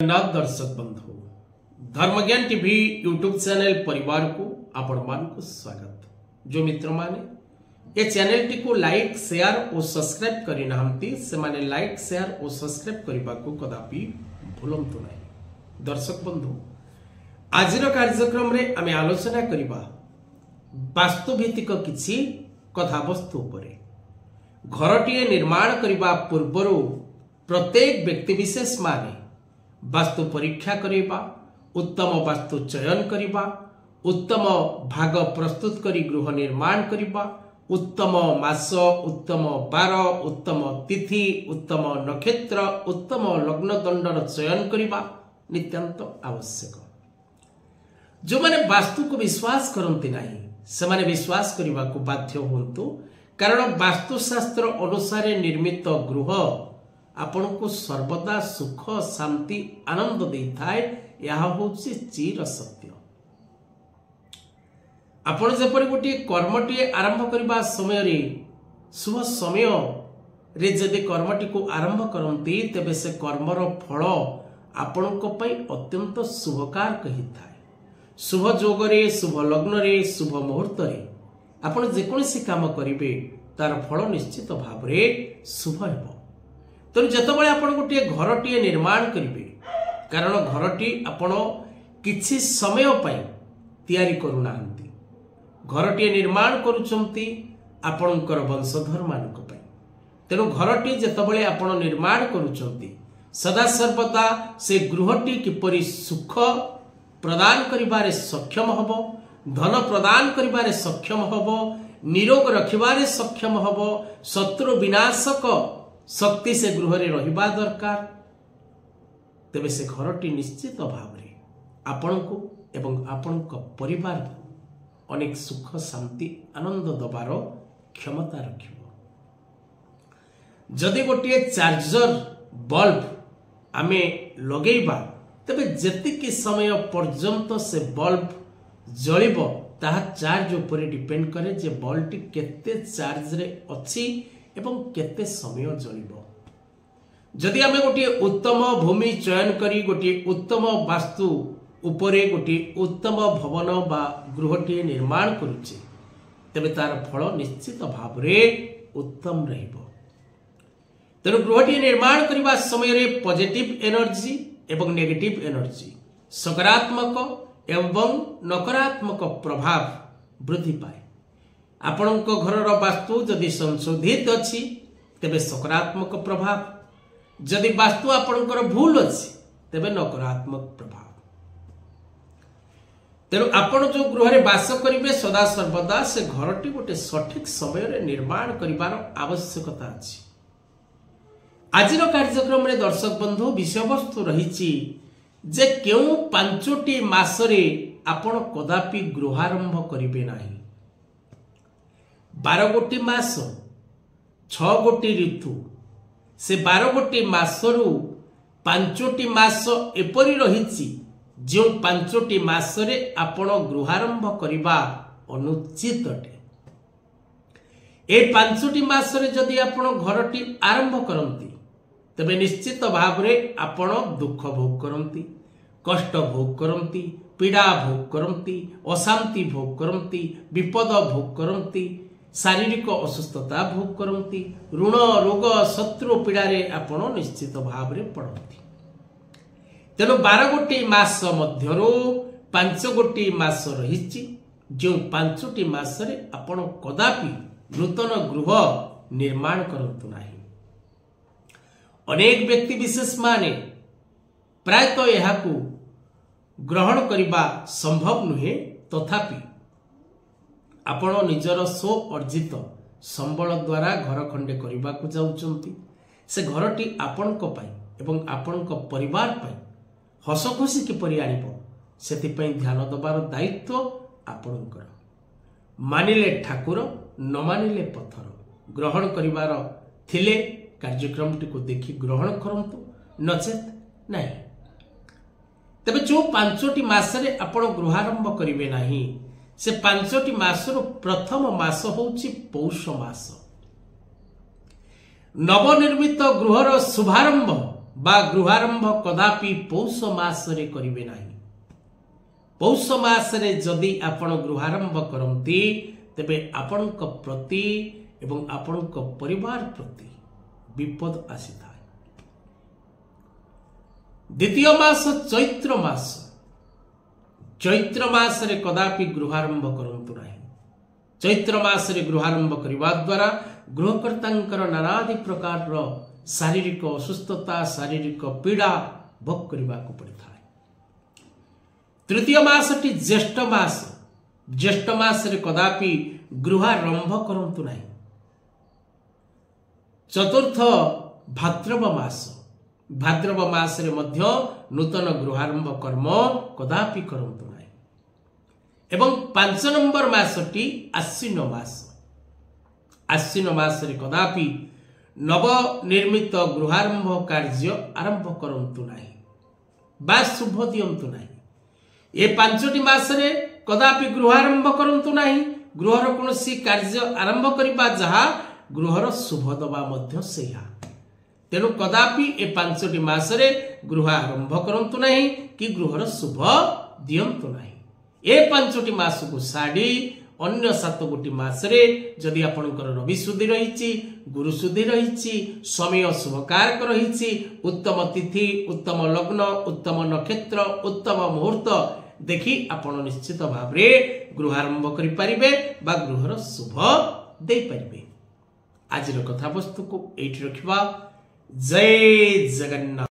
नाथ दर्शक बंधु धर्मज्ञान TV YouTube channel परिवार को आपण मान को स्वागत। जो मित्र माने ये चैनल टी को लाइक शेयर और सब्सक्राइब करि नाहंती से माने लाइक शेयर और सब्सक्राइब करबा को कदापि भूलंतु नहीं। दर्शक बंधु आजिर कार्यक्रम रे आमे आलोचना करिबा वास्तुभित्तिक किछि कथावस्तु उपरे। घरटीए निर्माण करिबा पूर्वरु प्रत्येक व्यक्ति विशेष माने वास्तु परीक्षा करिबा, उत्तम वास्तु चयन करिबा, उत्तम भाग प्रस्तुत करी गृह निर्माण करिबा, उत्तम मास, उत्तम बार, उत्तम तिथि, उत्तम नक्षत्र, उत्तम लग्न दंडर चयन करिबा नित्यांत आवश्यक। जो माने वास्तु को विश्वास करंती नाही से माने विश्वास करिबा को बाध्य होंतु, कारण वास्तुशास्त्र अनुसार निर्मित गृह आपण को सर्वदा सुख शांति आनंद देइथाय। यह होछि चिर सत्य। आपण जेपरि गोटे कर्मटी आरंभ करबा समय रे शुभ समय रे जदि कर्मटी को आरंभ करंती तेबे से कर्मर फल आपण को पई अत्यंत शुभकार कहिथाय। शुभ जोग रे, शुभ लग्न रे, शुभ मुहूर्त रे आपण जे कोनोसी काम करिवे तार फल निश्चित भाव रे शुभ हेबो। तो जतबळे आपण गोटे घरटी निर्माण करिवे, कारण घरटी आपण किछि समय पई तयारी करू नाहंती, घरटी निर्माण करूचंती आपणकर वंशधर मानक पई। तेनु घरटी जतबळे आपण निर्माण करूचंती सदा सर्वदा से गृहटी किपरि सुख प्रदान करिबारे सक्षम हबो, धन प्रदान करिबारे सक्षम हबो, निरोग रखिबारे सक्षम हबो, शत्रु विनाशक शक्ति से गृह रे रहिबा दरकार। तेबे से घरटी निश्चित भाव रे आपण को एवं आपण को परिवार को अनेक सुख शांति आनंद दबार क्षमता रखिबो। जदि गोटे चार्जर बल्ब आमे लगेइबा तेबे जेतिकी समय पर्यंत से बल्ब जलिबो ताहा चार्ज उपरे डिपेंड करे जे बल्ब टी केते चार्ज रे अछि एवं केते समय जलिबो। जदि आमे गोटे उत्तम भूमि चयन करी गोटे उत्तम वास्तु उपरे गोटे उत्तम भवन बा गृहटी निर्माण करूचे तेबे तार फल निश्चित भाव रे उत्तम रहिबो। तेनु गृहटी निर्माण करिबा समय रे पॉजिटिव एनर्जी एवं नेगेटिव एनर्जी, सकारात्मक एवं नकारात्मक प्रभाव वृद्धि पाए। आपणक घरर वास्तु जदि संशोधित अछि तेबे सकारात्मक प्रभाव, जदि वास्तु आपणकर भूल अछि तेबे नकारात्मक प्रभाव। तेणु आपण जो गृह रे वास करिवे सदा सर्वदा से घरटी गोटे सठिक समय रे निर्माण करिवार आवश्यकता अछि। आजिर कार्यक्रम रे दर्शक बंधु विषय वस्तु रहिछि जे केउ 5टी मास रे आपण कदापि गृहारंभ करिवे नाही। 12 गोटी मास, 6 गोटी ऋतु, से 12 गोटी मासरु 5टी मास एपरि रहिछि जो 5टी मास रे आपण गृहारंभ करिबा अनुचित अटे। ए 5टी मास रे जदि आपण घरटी आरंभ करंती तबे निश्चित भाव रे आपण दुख भोग करंती, कष्ट भोग करंती, पीड़ा भोग करंती, अशांति भोग करंती, विपद भोग करंती, शारीरिक असुस्थता भोग करंती, ऋण रोग शत्रु पीड़ा रे आपण निश्चित भाव रे पड़ती। तेणु 12 गोटी मास मध्यरो 5 गोटी मास रहिछि जो 5टी मास रे आपण कदापि नूतन गृह निर्माण करंतु नाही। अनेक व्यक्ति विशेष माने प्रायतः यहाकू ग्रहण करिबा संभव नुहे, तथापि आपण निजर स्व अर्जित संबल द्वारा घर खंडे करबा को जाउचंती। से घरटी आपणक पई एवं आपणक परिवार पई हस खुशी किपरि आनिबो सेति पई ध्यान दबार दायित्व आपणकर। मानिले ठाकुर न मानिले पत्थर। ग्रहण करिवार थिले कार्यक्रम टी को देखि ग्रहण करंतु, नचेत नहीं। तबे जो 5टी मास रे आपण गृहारंभ करिवे नाही से 5टी मासर प्रथम मास होउची पौष मास। नवनिर्मित गृहर शुभारंभ बा गृहारंभ कदापि पौष मासरे करिवे नाही। पौष मासरे जदि आपण गृहारंभ करंती तेबे आपणक प्रति एवं आपणक परिवार प्रति विपद आसीथा। द्वितीय मास चैत्र मास। चैत्र मासरे कदापि गृहारंभ करंतु नाही। चैत्र मासरे गृहारंभ करबा द्वारा गृहकर्तांकर नानादि प्रकार शारीरिक असुस्थता शारीरिक पीड़ा भोग करने को पड़ता है। तृतीय मासटी ज्येष्ठ मास। ज्येष्ठ मास रे कदापि गृहारंभ करंतु नाही। चतुर्थ भाद्रव मास। भाद्रव मास रे मध्य नूतन गृहारंभ कर्म कदापि करंतु नाही। एवं 5 नंबर मासटी आश्विन मास। आश्विन मास रे कदापि नव निर्मित गृहारंभ कार्य आरंभ करंतु नाही बा शुभ दियंतु नाही। ए 5टी मासरे कदापि गृहारंभ करंतु नाही। गृहर कोनोसी कार्य आरंभ करिबा जहा गृहर शुभ दबा मध्य सेहा। तेनु कदापि ए 5टी मासरे गृहारंभ करंतु नाही कि गृहर शुभ दियंतु नाही। ए 5टी मास को साडी अन्य 7 गोटी मासरे जदि आपणकर रवि सुधी रही गुरु सुधी रही समय शुभकारक रही उत्तम तिथि उत्तम लग्न उत्तम नक्षत्र उत्तम मुहूर्त देखि आपण निश्चित भाव रे गृहारंभ करि परिबे बा गृहर शुभ दे परिबे। आजिर कथा वस्तु को एठी रखिबा। जय जगन्नाथ।